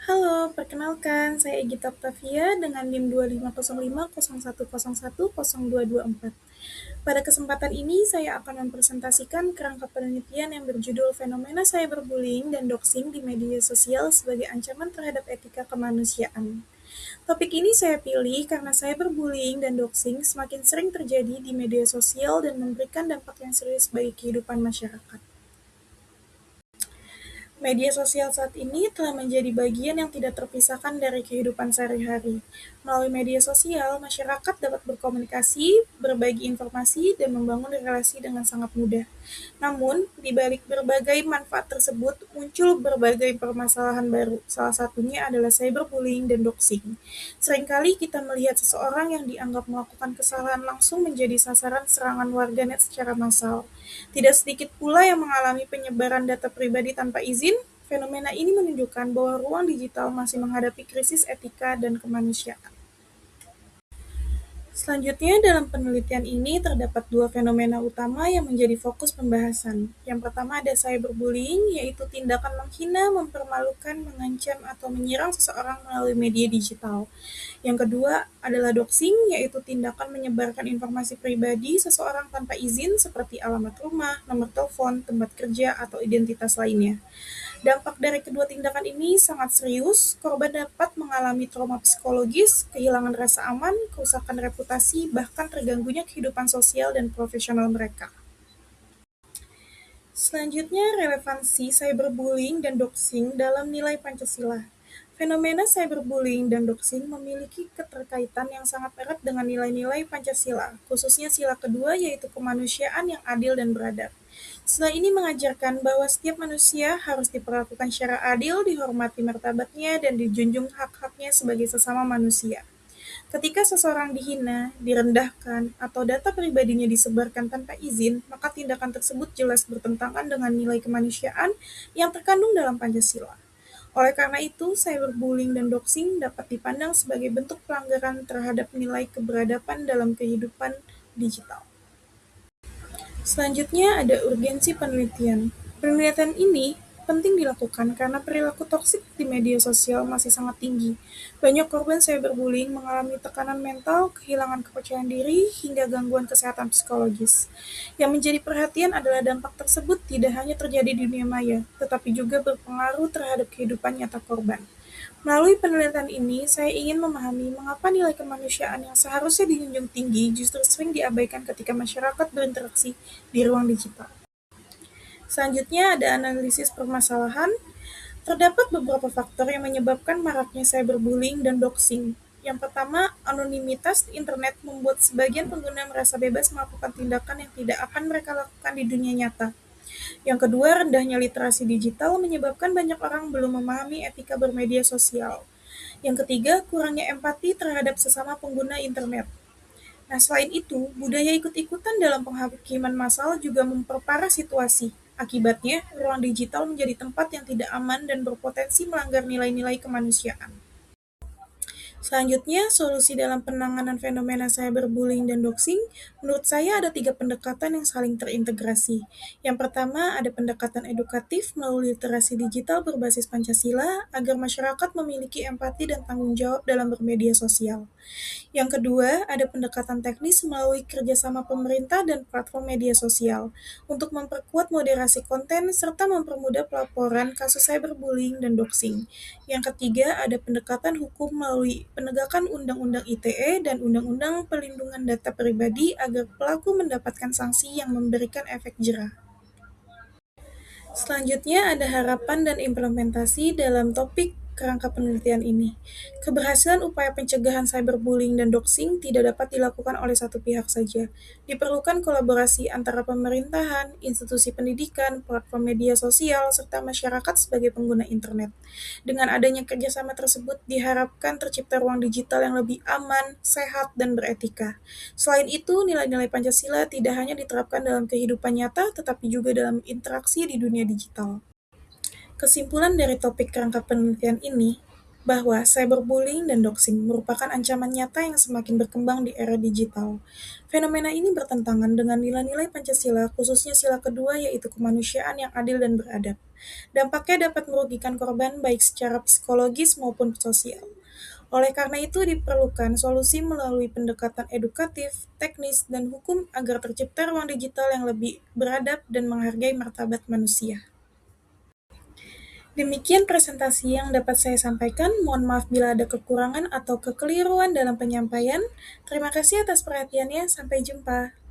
Halo, perkenalkan saya Gita Octavia dengan NIM 250501010224. Pada kesempatan ini, saya akan mempresentasikan kerangka penelitian yang berjudul Fenomena Cyberbullying dan Doxing di Media Sosial sebagai Ancaman Terhadap Etika Kemanusiaan. Topik ini saya pilih karena cyberbullying dan doxing semakin sering terjadi di media sosial dan memberikan dampak yang serius bagi kehidupan masyarakat. Media sosial saat ini telah menjadi bagian yang tidak terpisahkan dari kehidupan sehari-hari. Melalui media sosial, masyarakat dapat berkomunikasi, berbagi informasi, dan membangun relasi dengan sangat mudah. Namun, di balik berbagai manfaat tersebut, muncul berbagai permasalahan baru. Salah satunya adalah cyberbullying dan doxing. Seringkali kita melihat seseorang yang dianggap melakukan kesalahan langsung menjadi sasaran serangan warganet secara massal. Tidak sedikit pula yang mengalami penyebaran data pribadi tanpa izin. Fenomena ini menunjukkan bahwa ruang digital masih menghadapi krisis etika dan kemanusiaan. Selanjutnya, dalam penelitian ini terdapat dua fenomena utama yang menjadi fokus pembahasan. Yang pertama ada cyberbullying, yaitu tindakan menghina, mempermalukan, mengancam, atau menyerang seseorang melalui media digital. Yang kedua adalah doxing, yaitu tindakan menyebarkan informasi pribadi seseorang tanpa izin seperti alamat rumah, nomor telepon, tempat kerja, atau identitas lainnya. Dampak dari kedua tindakan ini sangat serius. Korban dapat mengalami trauma psikologis, kehilangan rasa aman, kerusakan reputasi, bahkan terganggunya kehidupan sosial dan profesional mereka. Selanjutnya, relevansi cyberbullying dan doxing dalam nilai Pancasila. Fenomena cyberbullying dan doxing memiliki keterkaitan yang sangat erat dengan nilai-nilai Pancasila, khususnya sila kedua yaitu kemanusiaan yang adil dan beradab. Sila ini mengajarkan bahwa setiap manusia harus diperlakukan secara adil, dihormati martabatnya, dan dijunjung hak-haknya sebagai sesama manusia. Ketika seseorang dihina, direndahkan, atau data pribadinya disebarkan tanpa izin, maka tindakan tersebut jelas bertentangan dengan nilai kemanusiaan yang terkandung dalam Pancasila. Oleh karena itu, cyberbullying dan doxing dapat dipandang sebagai bentuk pelanggaran terhadap nilai keberadaban dalam kehidupan digital. Selanjutnya ada urgensi penelitian. Penelitian ini penting dilakukan karena perilaku toksik di media sosial masih sangat tinggi. Banyak korban cyberbullying mengalami tekanan mental, kehilangan kepercayaan diri, hingga gangguan kesehatan psikologis. Yang menjadi perhatian adalah dampak tersebut tidak hanya terjadi di dunia maya, tetapi juga berpengaruh terhadap kehidupan nyata korban. Melalui penelitian ini, saya ingin memahami mengapa nilai kemanusiaan yang seharusnya dijunjung tinggi justru sering diabaikan ketika masyarakat berinteraksi di ruang digital. Selanjutnya ada analisis permasalahan. Terdapat beberapa faktor yang menyebabkan maraknya cyberbullying dan doxing. Yang pertama, anonimitas di internet membuat sebagian pengguna merasa bebas melakukan tindakan yang tidak akan mereka lakukan di dunia nyata. Yang kedua, rendahnya literasi digital menyebabkan banyak orang belum memahami etika bermedia sosial. Yang ketiga, kurangnya empati terhadap sesama pengguna internet. Nah, selain itu, budaya ikut-ikutan dalam penghakiman massal juga memperparah situasi. Akibatnya, ruang digital menjadi tempat yang tidak aman dan berpotensi melanggar nilai-nilai kemanusiaan. Selanjutnya, solusi dalam penanganan fenomena cyberbullying dan doxing, menurut saya ada tiga pendekatan yang saling terintegrasi. Yang pertama, ada pendekatan edukatif melalui literasi digital berbasis Pancasila agar masyarakat memiliki empati dan tanggung jawab dalam bermedia sosial. Yang kedua, ada pendekatan teknis melalui kerjasama pemerintah dan platform media sosial untuk memperkuat moderasi konten serta mempermudah pelaporan kasus cyberbullying dan doxing. Yang ketiga, ada pendekatan hukum melalui penegakan Undang-Undang ITE dan Undang-Undang Perlindungan Data Pribadi agar pelaku mendapatkan sanksi yang memberikan efek jera. Selanjutnya ada harapan dan implementasi dalam topik kerangka penelitian ini. Keberhasilan upaya pencegahan cyberbullying dan doxing tidak dapat dilakukan oleh satu pihak saja. Diperlukan kolaborasi antara pemerintahan, institusi pendidikan, platform media sosial, serta masyarakat sebagai pengguna internet. Dengan adanya kerjasama tersebut, diharapkan tercipta ruang digital yang lebih aman, sehat, dan beretika. Selain itu, nilai-nilai Pancasila tidak hanya diterapkan dalam kehidupan nyata, tetapi juga dalam interaksi di dunia digital. Kesimpulan dari topik kerangka penelitian ini, bahwa cyberbullying dan doxing merupakan ancaman nyata yang semakin berkembang di era digital. Fenomena ini bertentangan dengan nilai-nilai Pancasila, khususnya sila kedua yaitu kemanusiaan yang adil dan beradab. Dampaknya dapat merugikan korban baik secara psikologis maupun sosial. Oleh karena itu diperlukan solusi melalui pendekatan edukatif, teknis, dan hukum agar tercipta ruang digital yang lebih beradab dan menghargai martabat manusia. Demikian presentasi yang dapat saya sampaikan. Mohon maaf bila ada kekurangan atau kekeliruan dalam penyampaian. Terima kasih atas perhatiannya. Sampai jumpa.